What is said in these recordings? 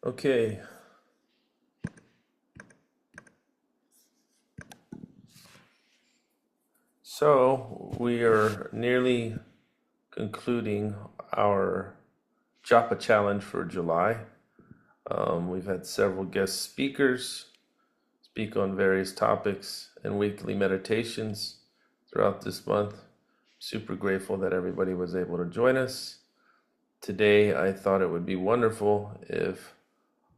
Okay. So we are nearly concluding our Japa challenge for July. We've had several guest speakers speak on various topics and weekly meditations throughout this month. Super grateful that everybody was able to join us. Today, I thought it would be wonderful if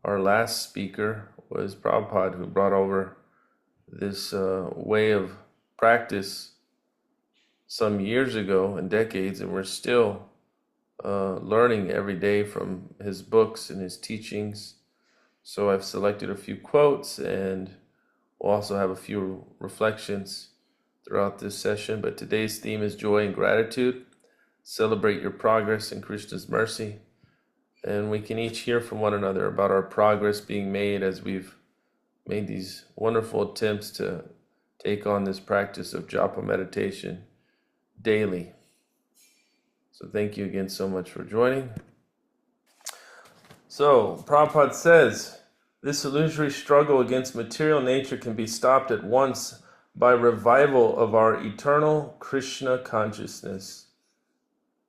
our last speaker was Prabhupada, who brought over this way of practice some years ago and decades, and we're still learning every day from his books and his teachings. So I've selected a few quotes, and we'll also have a few reflections throughout this session. But today's theme is joy and gratitude. Celebrate your progress in Krishna's mercy. And we can each hear from one another about our progress being made as we've made these wonderful attempts to take on this practice of japa meditation daily. So thank you again so much for joining. So Prabhupada says, this illusory struggle against material nature can be stopped at once by revival of our eternal Krishna consciousness.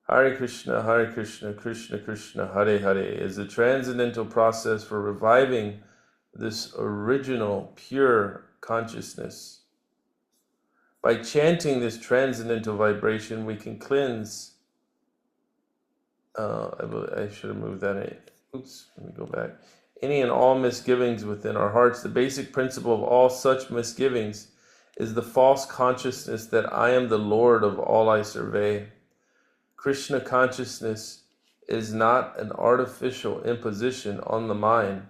Hare Krishna, Krishna Krishna, Hare Hare is the transcendental process for reviving this original pure consciousness. By chanting this transcendental vibration, we can cleanse. I should have moved that in. Oops, let me go back. Any and all misgivings within our hearts. The basic principle of all such misgivings is the false consciousness that I am the Lord of all I survey. Krishna consciousness is not an artificial imposition on the mind.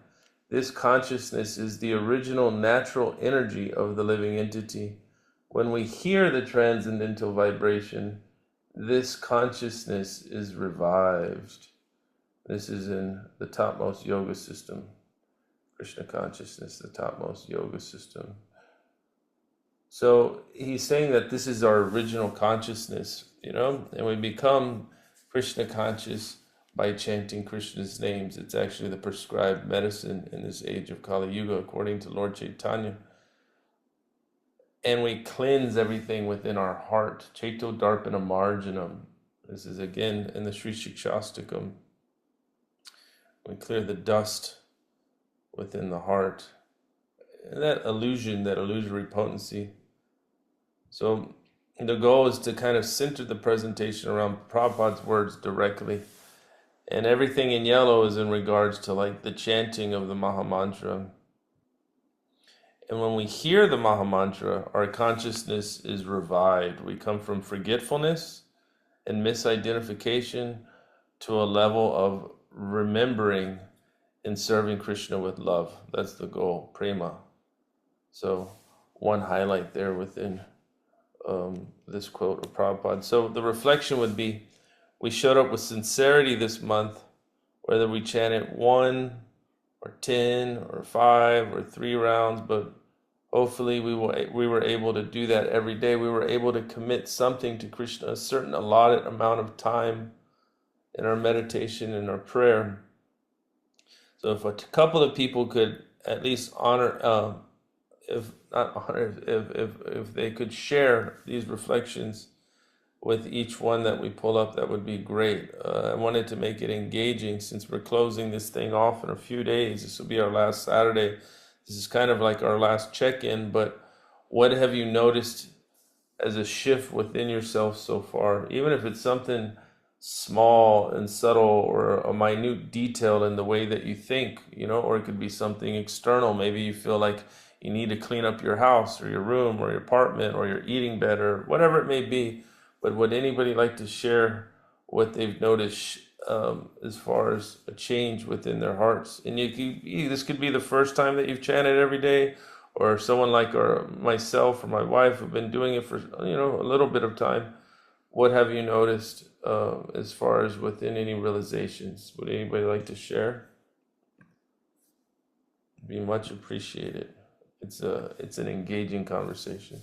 This consciousness is the original natural energy of the living entity. When we hear the transcendental vibration, this consciousness is revived. This is in the topmost yoga system. Krishna consciousness, the topmost yoga system. So he's saying that this is our original consciousness, and we become Krishna conscious by chanting Krishna's names. It's actually the prescribed medicine in this age of Kali Yuga, according to Lord Chaitanya. And we cleanse everything within our heart. Chaito Darpana Marjanam. This is again in the Sri Shikshastakam. We clear the dust within the heart. And that illusion, that illusory potency. So the goal is to kind of center the presentation around Prabhupada's words directly. And everything in yellow is in regards to like the chanting of the Maha Mantra. And when we hear the Maha Mantra, our consciousness is revived. We come from forgetfulness and misidentification to a level of remembering and serving Krishna with love. That's the goal, prema. So one highlight there within this quote of Prabhupada. So the reflection would be, we showed up with sincerity this month, whether we chanted 1 or 10 or 5 or 3 rounds, but hopefully we were able to do that every day. We were able to commit something to Krishna, a certain allotted amount of time in our meditation and our prayer. So if a couple of people could at least honor, if they could share these reflections with each one that we pull up, that would be great. I wanted to make it engaging since we're closing this thing off in a few days. This will be our last Saturday. This is kind of like our last check-in, but what have you noticed as a shift within yourself so far? Even if it's something small and subtle or a minute detail in the way that you think, or it could be something external. Maybe you feel like you need to clean up your house or your room or your apartment, or you're eating better, whatever it may be. But would anybody like to share what they've noticed as far as a change within their hearts? And this could be the first time that you've chanted every day, or someone like myself or my wife have been doing it for a little bit of time. What have you noticed as far as within any realizations? Would anybody like to share? It'd be much appreciated. It's an engaging conversation.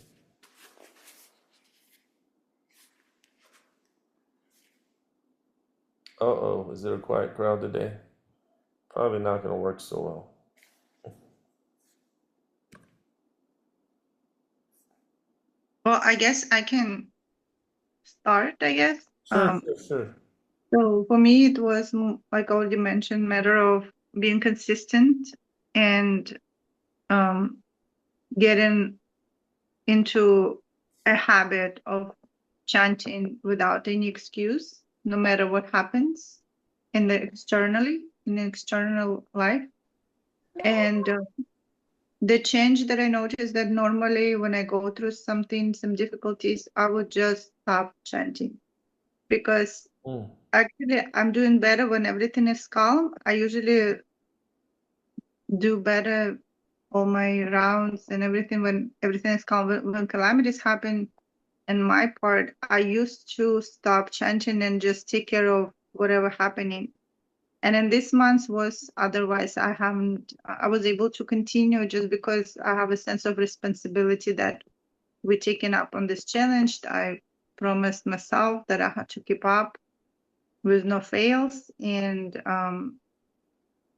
Uh-oh, is it a quiet crowd today? Probably not going to work so well. Well, I guess I can start, I guess. Sure, sure, sure. So for me, it was like I already mentioned, matter of being consistent and um, getting into a habit of chanting without any excuse, no matter what happens in the external life. And the change that I noticed that normally when I go through something, some difficulties, I would just stop chanting because Mm. actually I'm doing better when everything is calm. I usually do better all my rounds and everything when everything is calm. When calamities happen in my part, I used to stop chanting and just take care of whatever happening. And in this month was otherwise. I was able to continue just because I have a sense of responsibility that we're taking up on this challenge. I promised myself that I had to keep up with no fails, and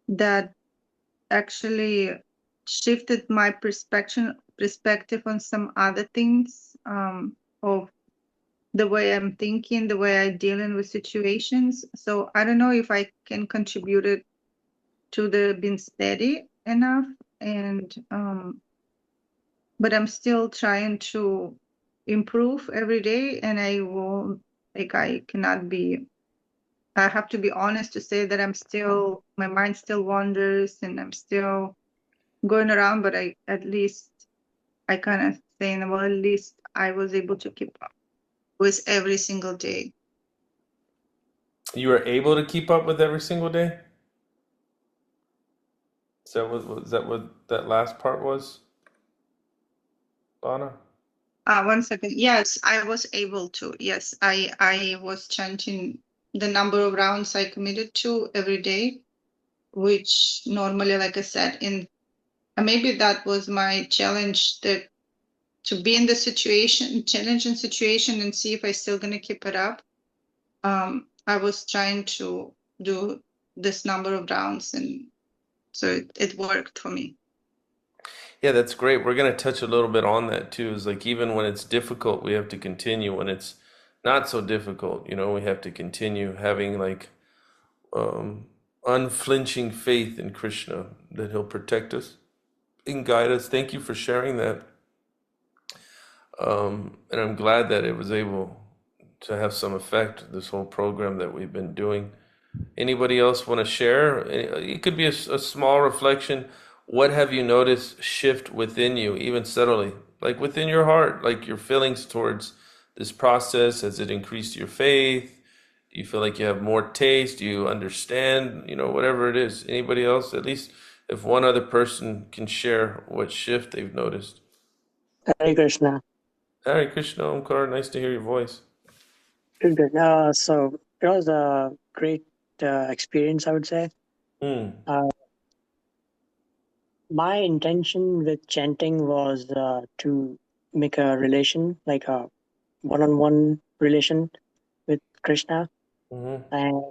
that actually shifted my perspective on some other things, of the way I'm thinking, the way I dealing with situations. So I don't know if I can contribute it to the being steady enough, and but I'm still trying to improve every day, and I will like I cannot be. I have to be honest to say that my mind still wanders and I'm still going around, but I at least I kind of saying, well, at least I was able to keep up with every single day. You were able to keep up with every single day? Was that what that last part was, Lana? 1 second. Yes, I was able to. Yes, I was chanting the number of rounds I committed to every day, which normally, like I said, in maybe that was my challenge, that to be in the situation, challenging situation, and see if I still gonna keep it up. I was trying to do this number of rounds, and so it worked for me. Yeah, that's great. We're going to touch a little bit on that too. Is like even when it's difficult, we have to continue. When it's not so difficult, we have to continue having like um, unflinching faith in Krishna that he'll protect us and guide us. Thank you for sharing that. And I'm glad that it was able to have some effect, this whole program that we've been doing. Anybody else want to share? It could be a small reflection. What have you noticed shift within you, even subtly, like within your heart, like your feelings towards this process? Has it increased your faith? Do you feel like you have more taste? Do you understand? Whatever it is. Anybody else? At least if one other person can share what shift they've noticed. Hare Krishna. Hare Krishna, Omkar. Nice to hear your voice. Good, good. So it was a great experience, I would say. Hmm. Uh, my intention with chanting was to make a relation, like a one-on-one relation with Krishna. Mm-hmm. And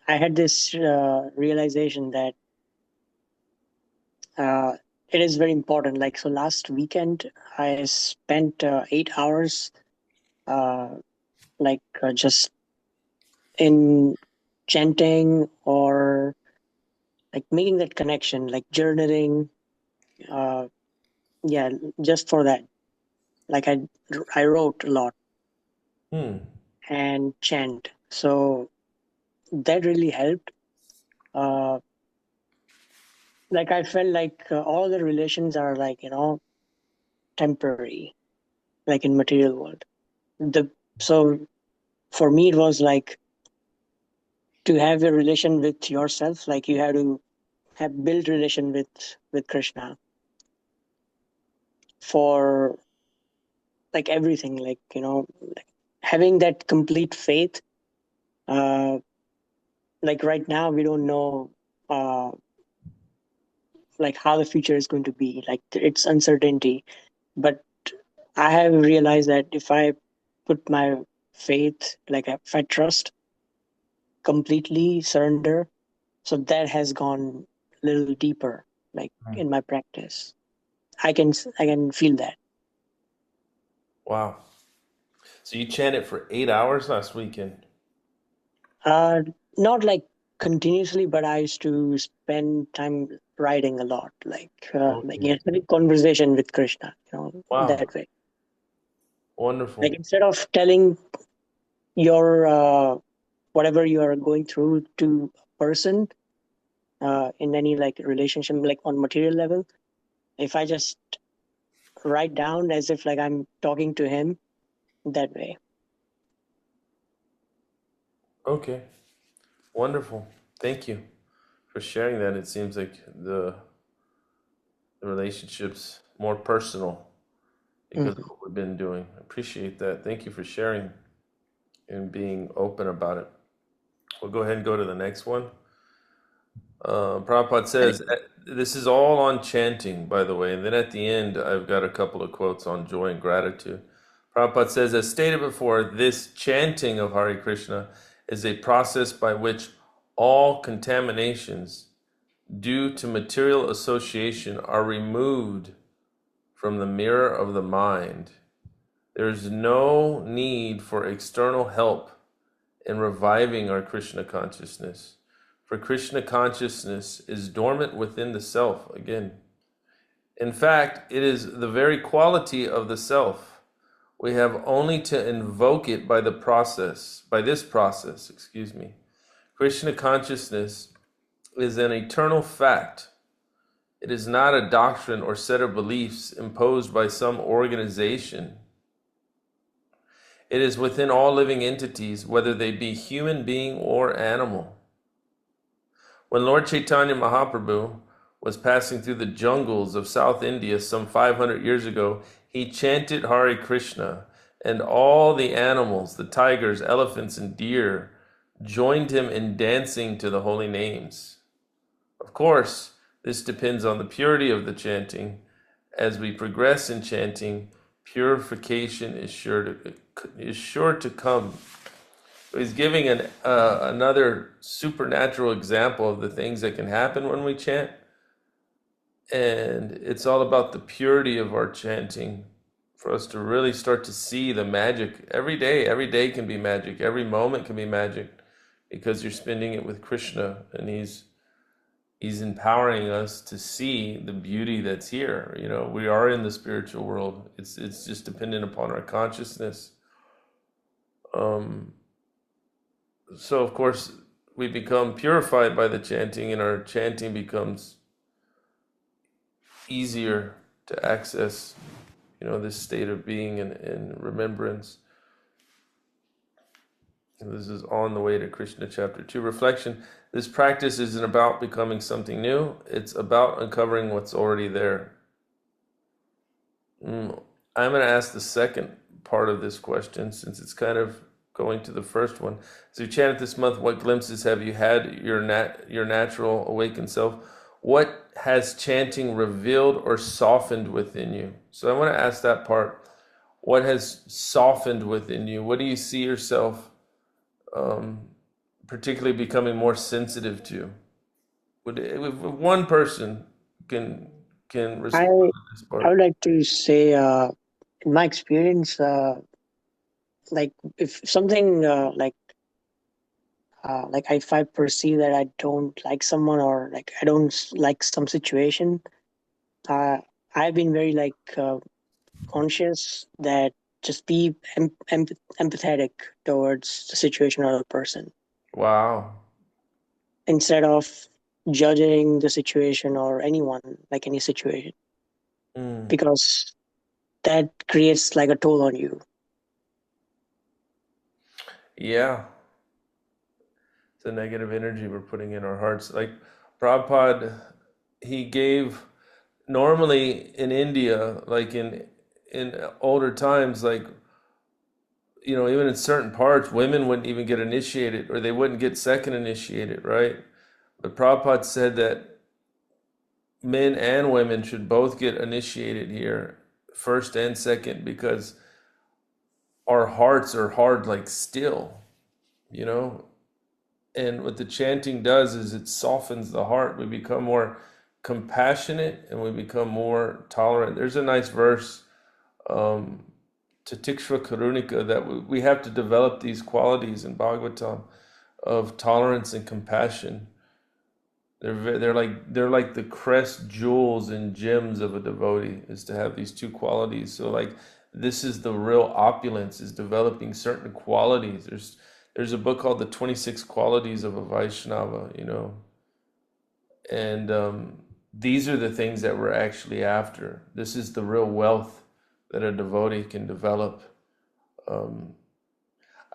I had this realization that uh, it is very important. Like, so last weekend, I spent 8 hours, uh, just in chanting or like making that connection, like journaling. Uh, yeah, just for that. Like I wrote a lot Hmm. and chant. So that really helped. Uh, like I felt like all the relations are like, temporary, like in material world. So for me, it was like to have a relation with yourself, like you have to have build relation with Krishna for like everything, like, like having that complete faith. Uh, like right now, we don't know uh, like how the future is going to be. Like it's uncertainty, but I have realized that if I put my faith, like if I trust, completely surrender, So that has gone a little deeper, like in my practice. I can feel that. Wow. So you chanted for 8 hours last weekend. Not like continuously, but I used to spend time writing a lot, Okay. having conversation with Krishna, Wow. that way. Like Wonderful. instead of telling your whatever you are going through to a person in any like relationship, like on material level, if I just write down as if like I'm talking to him that way. Okay. Wonderful. Thank you for sharing that. It seems like the relationship's more personal because of Mhm. what we've been doing. I appreciate that. Thank you for sharing and being open about it. We'll go ahead and go to the next one. Prabhupada says, this is all on chanting, by the way. And then at the end, I've got a couple of quotes on joy and gratitude. Prabhupada says, as stated before, this chanting of Hare Krishna is a process by which all contaminations due to material association are removed from the mirror of the mind. There is no need for external help in reviving our Krishna consciousness. For Krishna consciousness is dormant within the self again. In fact, it is the very quality of the self. We have only to invoke it by this process, Krishna consciousness is an eternal fact. It is not a doctrine or set of beliefs imposed by some organization. It is within all living entities, whether they be human being or animal. When Lord Chaitanya Mahaprabhu was passing through the jungles of South India some 500 years ago, he chanted Hare Krishna, and all the animals, the tigers, elephants, and deer, joined him in dancing to the holy names. Of course, this depends on the purity of the chanting. As we progress in chanting, purification is sure to come. He's giving another supernatural example of the things that can happen when we chant. And it's all about the purity of our chanting for us to really start to see the magic every day. Every day can be magic. Every moment can be magic because you're spending it with Krishna, and He's empowering us to see the beauty that's here. You know, we are in the spiritual world. It's just dependent upon our consciousness. So of course we become purified by the chanting, and our chanting becomes easier to access, this state of being and remembrance. And this is on the way to Krishna chapter 2 reflection. This practice isn't about becoming something new. It's about uncovering what's already there. I'm going to ask the second part of this question, since it's kind of going to the first one. So you chanted this month, what glimpses have you had your natural awakened self? What has chanting revealed or softened within you? So I want to ask that part. What has softened within you? What do you see yourself particularly becoming more sensitive to? If one person can I respond to this I part. would like to say, in my experience, like if something like if I perceive that I don't like someone or like I don't like some situation, uh, I've been very conscious that just be empathetic towards the situation or the person Wow. instead of judging the situation or anyone, like any situation, Mm. because that creates like a toll on you. Yeah. The negative energy we're putting in our hearts. Like Prabhupada, he gave normally in India, like in older times, like even in certain parts, women wouldn't even get initiated, or they wouldn't get second initiated, right? But Prabhupada said that men and women should both get initiated here, first and second, because our hearts are hard like steel, you know And what the chanting does is it softens the heart. We become more compassionate and we become more tolerant. There's a nice verse, Tatikshva Karunika, that we have to develop these qualities in Bhagavatam of tolerance and compassion. They're like the crest jewels and gems of a devotee, is to have these two qualities. So like this is the real opulence, is developing certain qualities. There's a book called The 26 Qualities of a Vaishnava, and these are the things that we're actually after. This is the real wealth that a devotee can develop.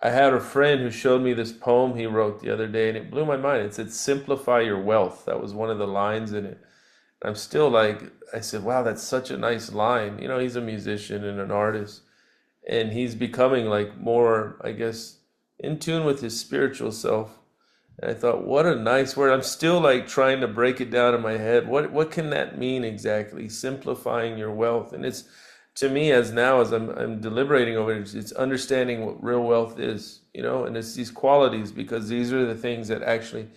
I had a friend who showed me this poem he wrote the other day, and it blew my mind. It said, "Simplify your wealth." That was one of the lines in it. I'm still like, I said, wow, that's such a nice line. He's a musician and an artist, and he's becoming like more, I guess, in tune with his spiritual self. And I thought, what a nice word. I'm still like trying to break it down in my head. What can that mean exactly? Simplifying your wealth. And it's, to me, as I'm deliberating over it, it's understanding what real wealth is, and it's these qualities, because these are the things that actually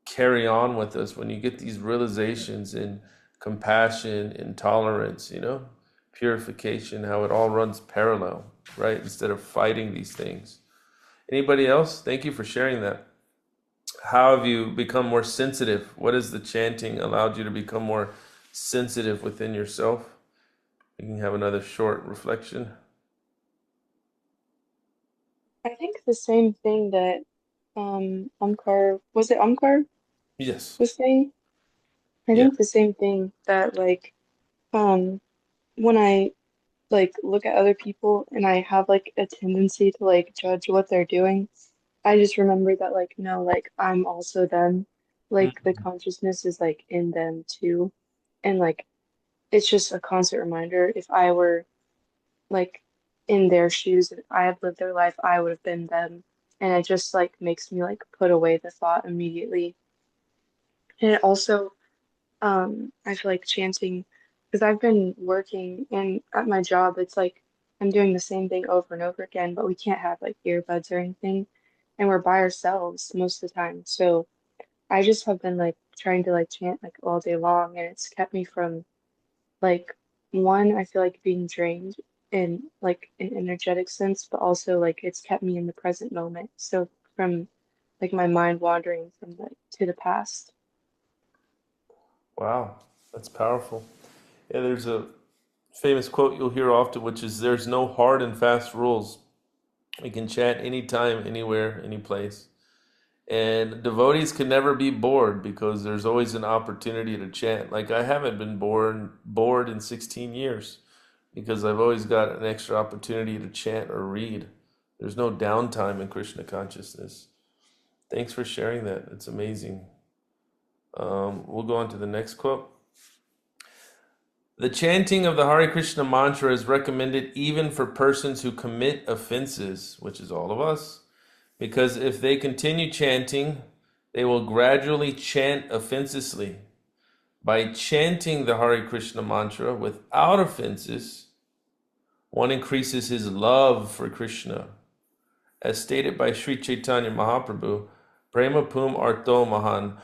carry on with us when you get these realizations in compassion, intolerance, purification, how it all runs parallel, right? Instead of fighting these things. Anybody else? Thank you for sharing that. How have you become more sensitive? What has the chanting allowed you to become more sensitive within yourself? You can have another short reflection. I think the same thing that Omkar, was it Omkar Yes. was saying? I Yeah. think the same thing that um when I look at other people and I have a tendency to judge what they're doing, I just remember that no, I'm also them. The Mhm. consciousness is in them too. And it's just a constant reminder. If I were like in their shoes and I had lived their life, I would have been them. And it just makes me put away the thought immediately. And it also I feel like chanting, because I've been working and at my job it's I'm doing the same thing over and over again, but we can't have earbuds or anything, and we're by ourselves most of the time. So I just have been trying to chant all day long, and it's kept me from like one, I feel like being drained in an energetic sense, but also it's kept me in the present moment. So from my mind wandering from to the past. Wow, that's powerful. Yeah, there's a famous quote you'll hear often, which is, "There's no hard and fast rules. We can chant anytime, anywhere, any place." And devotees can never be bored because there's always an opportunity to chant. Like I haven't been bored in 16 years because I've always got an extra opportunity to chant or read. There's no downtime in Krishna consciousness. Thanks for sharing that. It's amazing. We'll go on to the next quote. The chanting of the Hare Krishna mantra is recommended even for persons who commit offenses, which is all of us, because if they continue chanting, they will gradually chant offensively. By chanting the Hare Krishna mantra without offenses, one increases his love for Krishna. As stated by Sri Chaitanya Mahaprabhu, Prema Pum Arto Mahan,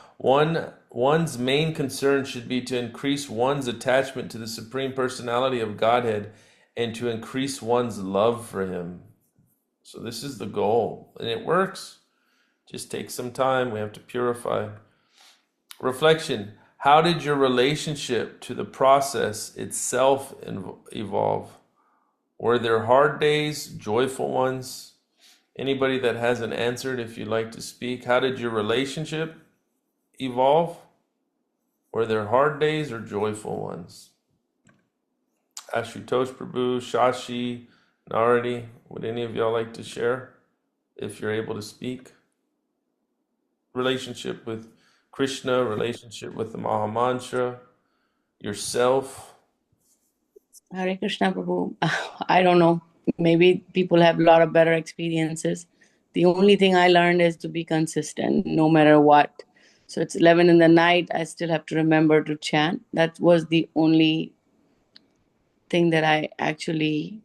one's main concern should be to increase one's attachment to the Supreme Personality of Godhead and to increase one's love for Him. So this is the goal, and it works. Just takes some time. We have to purify. Reflection. How did your relationship to the process itself evolve? Were there hard days, joyful ones? Anybody that hasn't answered, if you'd like to speak, how did your relationship evolve? Were there hard days or joyful ones? Ashutosh Prabhu, Shashi, Naradi, would any of y'all like to share, if you're able to speak? Relationship with Krishna, relationship with the Maha Mantra, yourself. Hare Krishna Prabhu. I don't know. Maybe people have a lot of better experiences. The only thing I learned is to be consistent no matter what. So it's 11 in the night. I still have to remember to chant. That was the only thing that I actually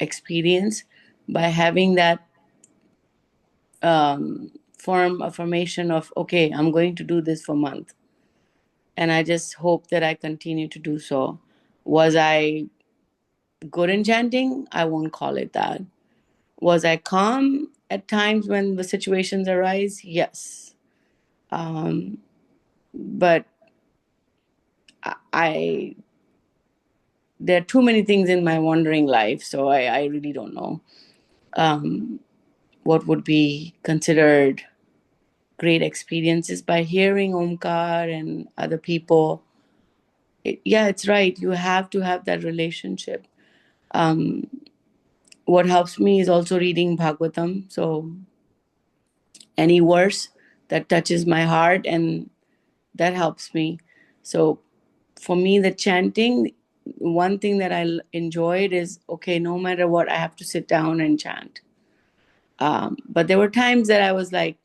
experienced by having that firm affirmation of, okay, I'm going to do this for a month. And I just hope that I continue to do so. Was I good in chanting? I won't call it that. Was I calm at times when the situations arise? Yes. But I there are too many things in my wandering life, so I really don't know what would be considered great experiences. By hearing Omkar and other people, it's right. You have to have that relationship. What helps me is also reading Bhagavatam. So any verse that touches my heart, and that helps me. So for me, the chanting, one thing that I enjoyed is, okay, no matter what, I have to sit down and chant. But there were times that I was like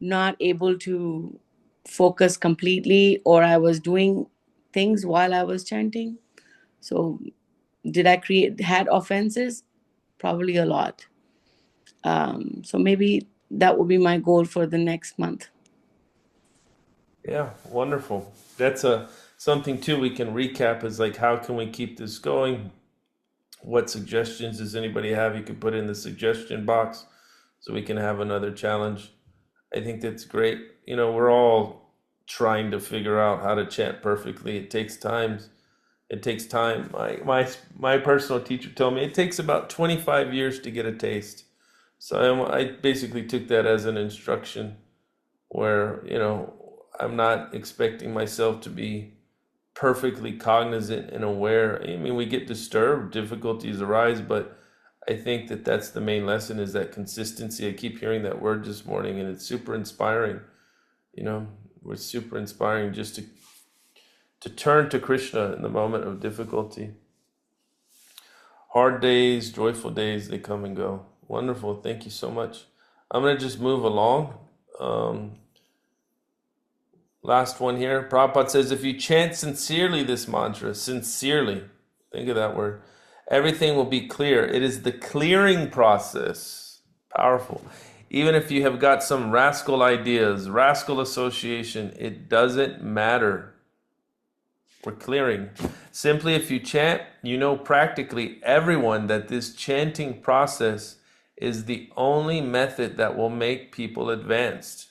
not able to focus completely, or I was doing things while I was chanting. So did I had offenses? Probably a lot. So maybe that would be my goal for the next month. Yeah, wonderful. That's something too we can recap is like, how can we keep this going? What suggestions does anybody have? You can put in the suggestion box so we can have another challenge. I think that's great. You know, we're all trying to figure out how to chant perfectly. It takes time. It takes time. My personal teacher told me it takes about 25 years to get a taste. So I basically took that as an instruction where, you know, I'm not expecting myself to be perfectly cognizant and aware. I mean, we get disturbed, difficulties arise, but I think that that's the main lesson, is that consistency. I keep hearing that word this morning, and it's super inspiring. You know, we're super inspiring just to turn to Krishna in the moment of difficulty. Hard days, joyful days, they come and go. Wonderful. Thank you so much. I'm going to just move along. Last one here. Prabhupada says, if you chant sincerely this mantra, sincerely, think of that word, everything will be clear. It is the clearing process. Powerful. Even if you have got some rascal ideas, rascal association, it doesn't matter. We're clearing. Simply, if you chant, you know practically everyone that this chanting process is the only method that will make people advanced.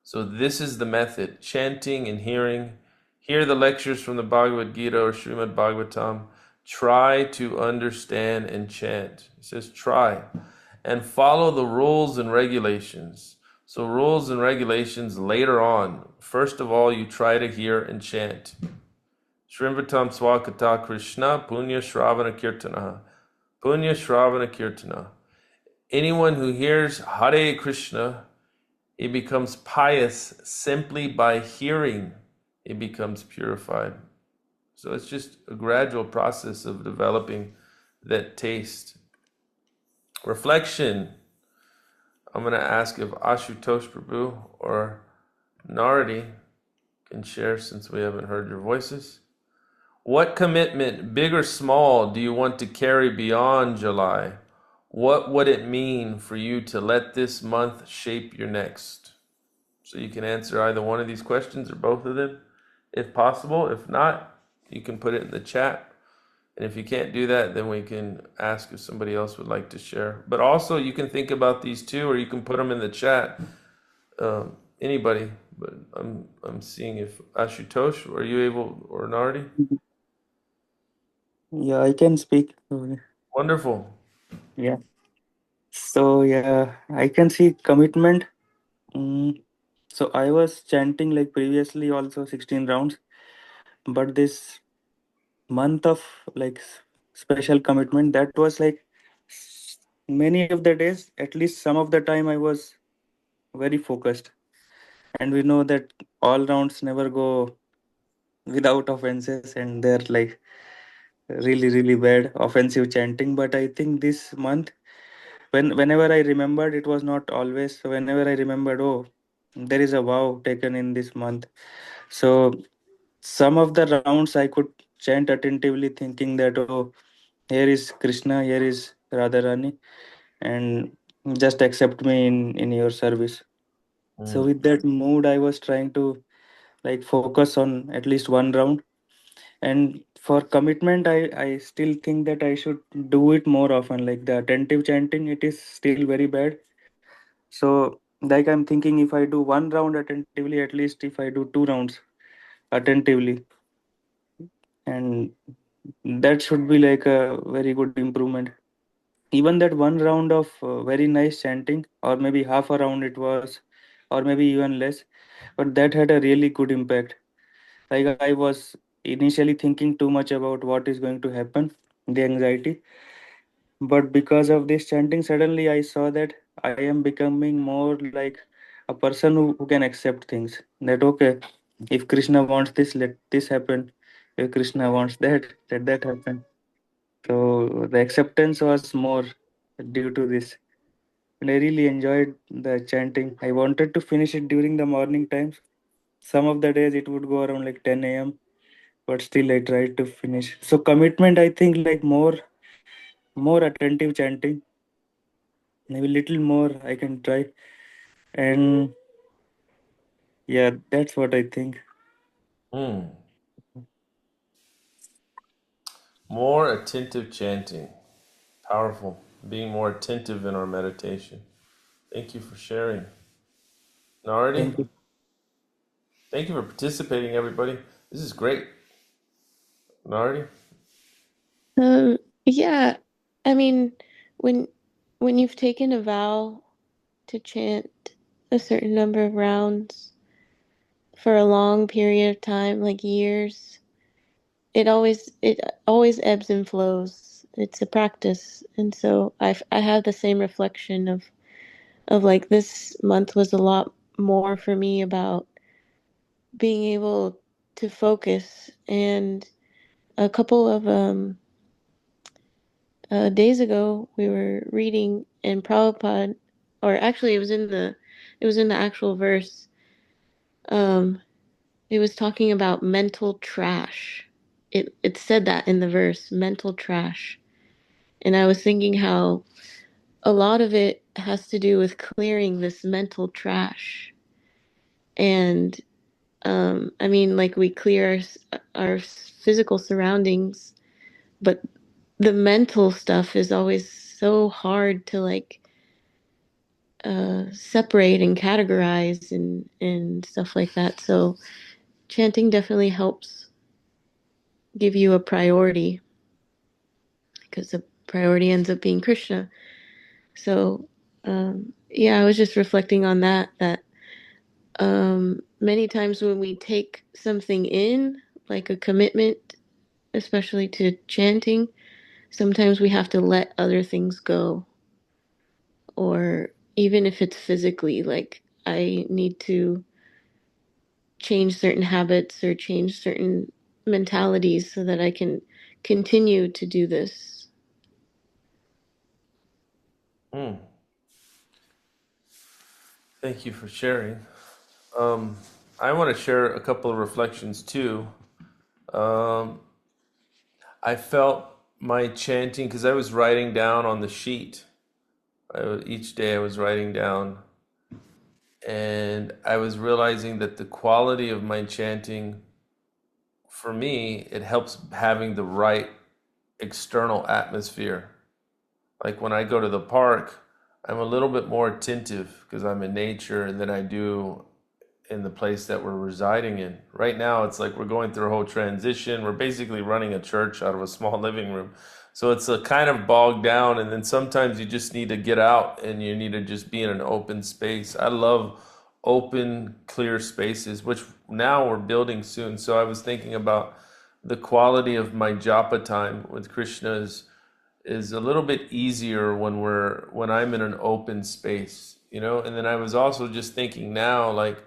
So this is the method, chanting and hearing. Hear the lectures from the Bhagavad Gita or Srimad Bhagavatam. Try to understand and chant. It says try. And follow the rules and regulations. So rules and regulations later on. First of all, you try to hear and chant. Shrimvatam Swakata Krishna Punya Shravana Kirtana. Punya Shravana Kirtana. Anyone who hears Hare Krishna, he becomes pious simply by hearing. He becomes purified. So it's just a gradual process of developing that taste. Reflection. I'm going to ask if Ashutosh Prabhu or Naradi can share, since we haven't heard your voices. What commitment, big or small, do you want to carry beyond July? What would it mean for you to let this month shape your next? So you can answer either one of these questions or both of them, if possible. If not, you can put it in the chat. And if you can't do that, then we can ask if somebody else would like to share. But also, you can think about these too, or you can put them in the chat. Anybody, but I'm seeing if Ashutosh, are you able, or Nardi? Yeah, I can speak. Wonderful. Yeah. So yeah, I can see commitment. So I was chanting like previously also 16 rounds, but this month of like special commitment, that was like many of the days, at least some of the time I was very focused. And we know that all rounds never go without offenses, and they're like really, really bad offensive chanting. But I think this month, whenever I remembered, it was not always. So whenever I remembered, oh, there is a vow taken in this month. So some of the rounds I could chant attentively, thinking that, oh, here is Krishna, here is Radharani, and just accept me in your service. So with that mood, I was trying to like focus on at least one round. And for commitment, I still think that I should do it more often. Like the attentive chanting, it is still very bad. So like I'm thinking, if I do one round attentively, at least if I do 2 rounds attentively, and that should be like a very good improvement. Even that one round of very nice chanting, or maybe half a round it was, or maybe even less, but that had a really good impact. Like I was initially thinking too much about what is going to happen, the anxiety, but because of this chanting, suddenly I saw that I am becoming more like a person who can accept things. That okay, if Krishna wants this, let this happen. If Krishna wants that, let that happen. So the acceptance was more due to this. And I really enjoyed the chanting. I wanted to finish it during the morning times. Some of the days it would go around like 10 a.m., but still I tried to finish. So commitment, I think like more attentive chanting, maybe little more I can try. And yeah, that's what I think. More attentive chanting. Powerful. Being more attentive in our meditation. Thank you for sharing. Naradi, Thank you. thank you for participating, everybody. This is great. Naradi? Yeah, I mean, when when you've taken a vow to chant a certain number of rounds for a long period of time, like years, it always ebbs and flows. It's a practice, and so I have the same reflection of like this month was a lot more for me about being able to focus. And a couple of days ago we were reading, and Prabhupada, or actually it was in the actual verse. It was talking about mental trash. It said that in the verse, mental trash. And I was thinking how a lot of it has to do with clearing this mental trash. And I mean, like we clear our physical surroundings, but the mental stuff is always so hard to like separate and categorize and stuff like that. So chanting definitely helps give you a priority, because the priority ends up being Krishna. So yeah, I was just reflecting on that many times when we take something in, like a commitment, especially to chanting, sometimes we have to let other things go. Or even if it's physically, like I need to change certain habits or change certain mentalities so that I can continue to do this. Thank you for sharing. I want to share a couple of reflections too. I felt my chanting because I was writing down on the sheet. Each day I was writing down, and I was realizing that the quality of my chanting, for me, it helps having the right external atmosphere. Like when I go to the park, I'm a little bit more attentive because I'm in nature than I do in the place that we're residing in. Right now, it's like we're going through a whole transition. We're basically running a church out of a small living room. So it's a kind of bogged down, and then sometimes you just need to get out and you need to just be in an open space. I love open, clear spaces, which now we're building soon. So I was thinking about the quality of my japa time with Krishna is a little bit easier when I'm in an open space, you know? And then I was also just thinking now, like,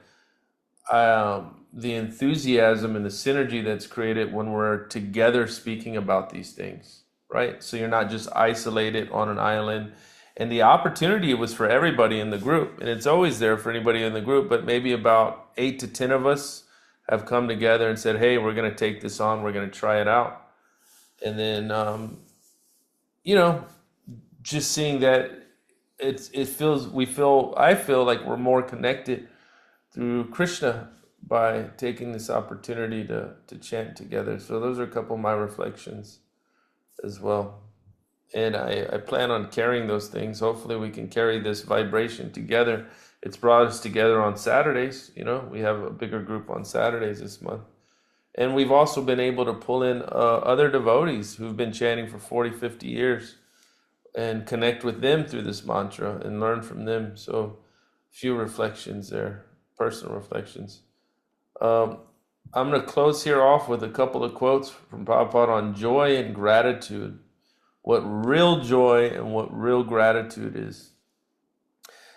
the enthusiasm and the synergy that's created when we're together speaking about these things, right? So you're not just isolated on an island. And the opportunity was for everybody in the group, and it's always there for anybody in the group, but maybe about 8 to 10 of us have come together and said, hey, we're going to take this on, we're going to try it out. And then, you know, just seeing that I feel like we're more connected through Krishna by taking this opportunity to chant together. So those are a couple of my reflections as well. And I plan on carrying those things. Hopefully we can carry this vibration together. It's brought us together on Saturdays. We have a bigger group on Saturdays this month. And we've also been able to pull in other devotees who've been chanting for 40, 50 years and connect with them through this mantra and learn from them. So few reflections there, personal reflections. I'm going to close here off with a couple of quotes from Prabhupada on joy and gratitude. What real joy and what real gratitude is.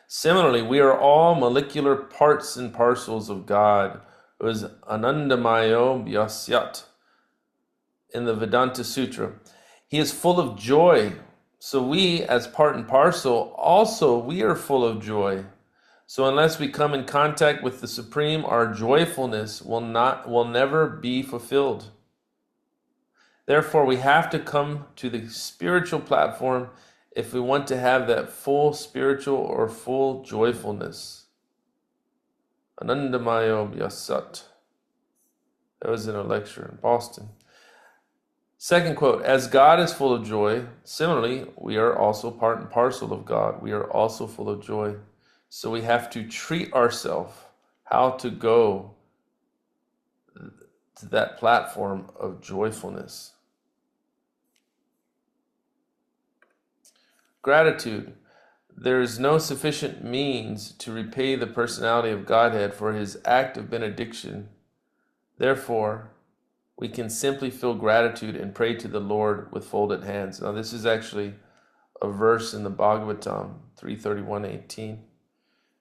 Similarly, we are all molecular parts and parcels of God, who is Anandamayo Vyasyat in the Vedanta Sutra. He is full of joy. So we, as part and parcel, also we are full of joy. So unless we come in contact with the Supreme, our joyfulness will never be fulfilled. Therefore, we have to come to the spiritual platform if we want to have that full spiritual or full joyfulness. Anandamayo Vyasat. That was in a lecture in Boston. Second quote, as God is full of joy, similarly, we are also part and parcel of God. We are also full of joy. So we have to treat ourselves how to go to that platform of joyfulness. Gratitude. There is no sufficient means to repay the personality of Godhead for his act of benediction. Therefore, we can simply feel gratitude and pray to the Lord with folded hands. Now, this is actually a verse in the Bhagavatam, 3:31-18.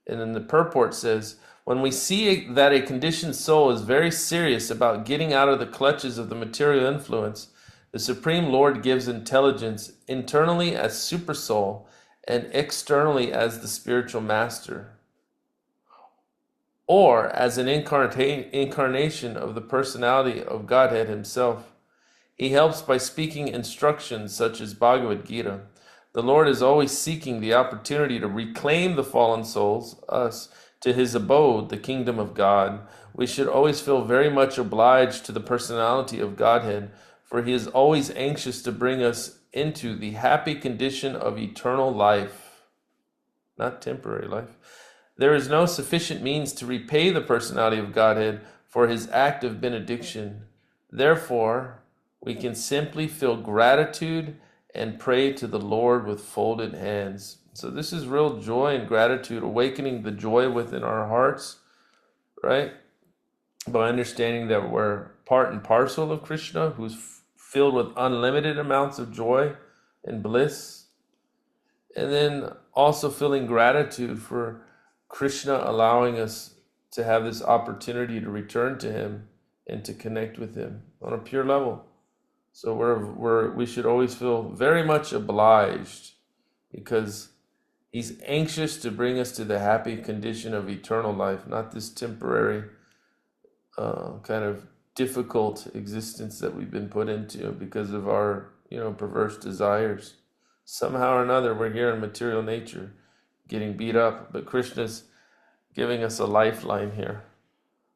And then the purport says, when we see that a conditioned soul is very serious about getting out of the clutches of the material influence, the Supreme Lord gives intelligence internally as Supersoul and externally as the spiritual master, or as an incarnation of the personality of Godhead himself. He helps by speaking instructions such as Bhagavad Gita. The Lord is always seeking the opportunity to reclaim the fallen souls, us, to his abode, the kingdom of God. We should always feel very much obliged to the personality of Godhead, for he is always anxious to bring us into the happy condition of eternal life, not temporary life. There is no sufficient means to repay the personality of Godhead for his act of benediction. Therefore, we can simply feel gratitude and pray to the Lord with folded hands. So this is real joy and gratitude, awakening the joy within our hearts, right? By understanding that we're part and parcel of Krishna, who's filled with unlimited amounts of joy and bliss. And then also feeling gratitude for Krishna allowing us to have this opportunity to return to him and to connect with him on a pure level. So we should always feel very much obliged, because he's anxious to bring us to the happy condition of eternal life, not this temporary kind of difficult existence that we've been put into because of our perverse desires. Somehow or another, we're here in material nature, getting beat up, but Krishna's giving us a lifeline here.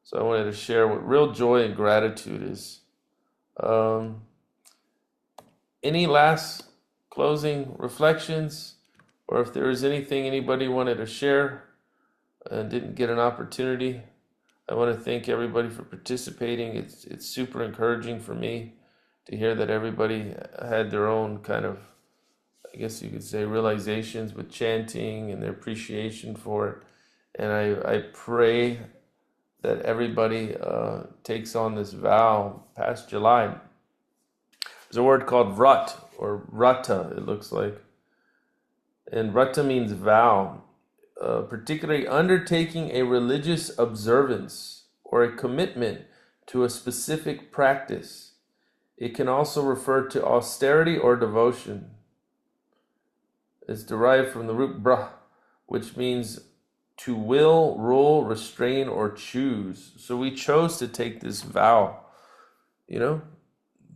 So I wanted to share what real joy and gratitude is. Any last closing reflections, or if there is anything anybody wanted to share and didn't get an opportunity? I want to thank everybody for participating. It's super encouraging for me to hear that everybody had their own kind of, I guess you could say, realizations with chanting and their appreciation for it. And I pray that everybody takes on this vow past July. There's a word called vrat, or vrata, it looks like. And vrata means vow, particularly undertaking a religious observance or a commitment to a specific practice. It can also refer to austerity or devotion. It's derived from the root bra, which means to will, rule, restrain, or choose. So we chose to take this vow.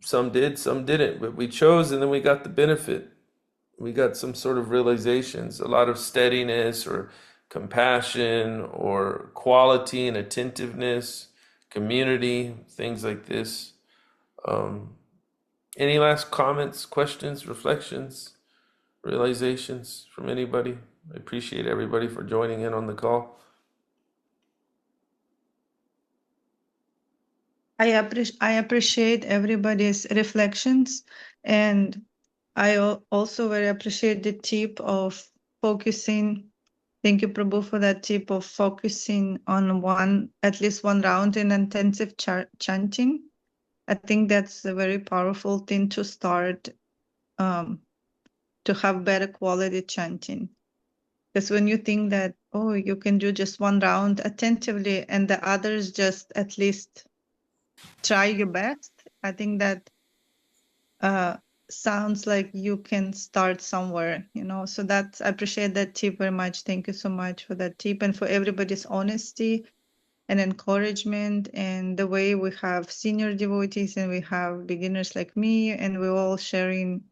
Some did, some didn't, but we chose, and then we got the benefit. we got some sort of realizations, a lot of steadiness or compassion or quality and attentiveness, community, things like this. Any last comments, questions, reflections, realizations from anybody? I appreciate everybody for joining in on the call. I appreciate everybody's reflections, and I also very appreciate the tip of focusing. Thank you, Prabhu, for that tip of focusing on at least one round in intensive chanting. I think that's a very powerful thing to start, to have better quality chanting. Because when you think that, oh, you can do just one round attentively and the others just at least try your best, I think that sounds like you can start somewhere, So that's, I appreciate that tip very much. Thank you so much for that tip and for everybody's honesty and encouragement, and the way we have senior devotees and we have beginners like me, and we're all sharing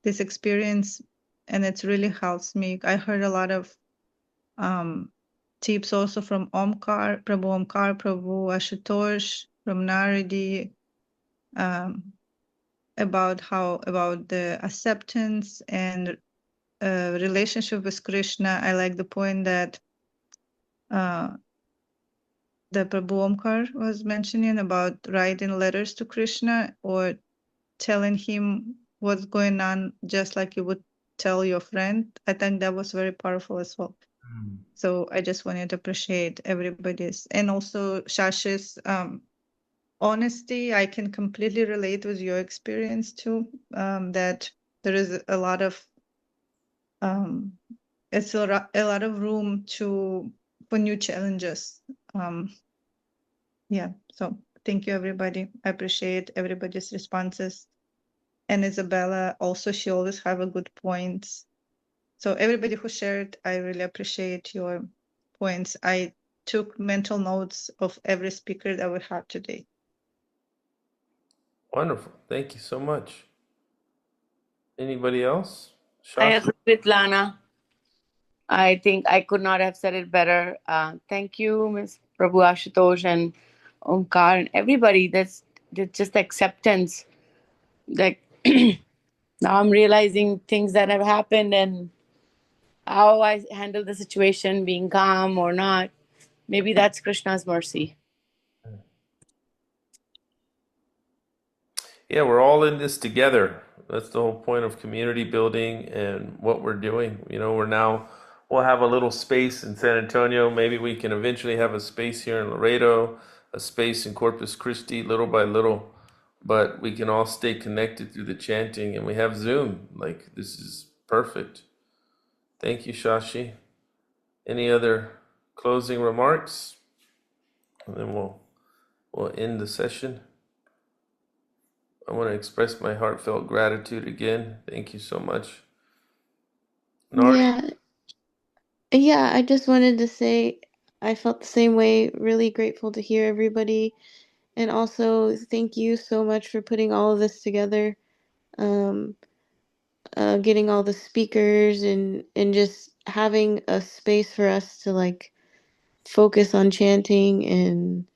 this experience, and it really helps me. I heard a lot of tips also from Prabhu Omkar, Prabhu Ashutosh, from Naradi, about the acceptance and relationship with Krishna. I like the point that the Prabhu Omkar was mentioning about writing letters to Krishna or telling him what's going on, just like you would tell your friend. I think that was very powerful as well. So I just wanted to appreciate everybody's, and also Shashi's honesty. I can completely relate with your experience too, that there is a lot of it's a lot of room for new challenges. Yeah, so thank you, everybody. I appreciate everybody's responses. And Isabella also, she always have a good points. So everybody who shared, I really appreciate your points. I took mental notes of every speaker that we had today. Wonderful. Thank you so much. Anybody else? I Shasha? agree with Lana. I think I could not have said it better. Thank you, Ms. Prabhu Ashutosh and Omkar and everybody. That's just acceptance. Like now I'm realizing things that have happened and how I handle the situation, being calm or not. Maybe that's Krishna's mercy. Yeah, we're all in this together. That's the whole point of community building and what we're doing. We'll have a little space in San Antonio. Maybe we can eventually have a space here in Laredo, a space in Corpus Christi, little by little. But we can all stay connected through the chanting, and we have Zoom. Like, this is perfect. Thank you, Shashi. Any other closing remarks? And then we'll end the session. I want to express my heartfelt gratitude again. Thank you so much. Nari? Yeah, I just wanted to say I felt the same way. Really grateful to hear everybody. And also, thank you so much for putting all of this together, getting all the speakers and just having a space for us to like focus on chanting, and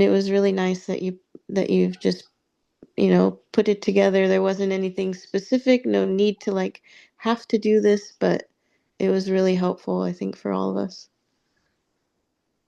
it was really nice that you've just put it together. There wasn't anything specific, no need to like have to do this, but it was really helpful, I think, for all of us.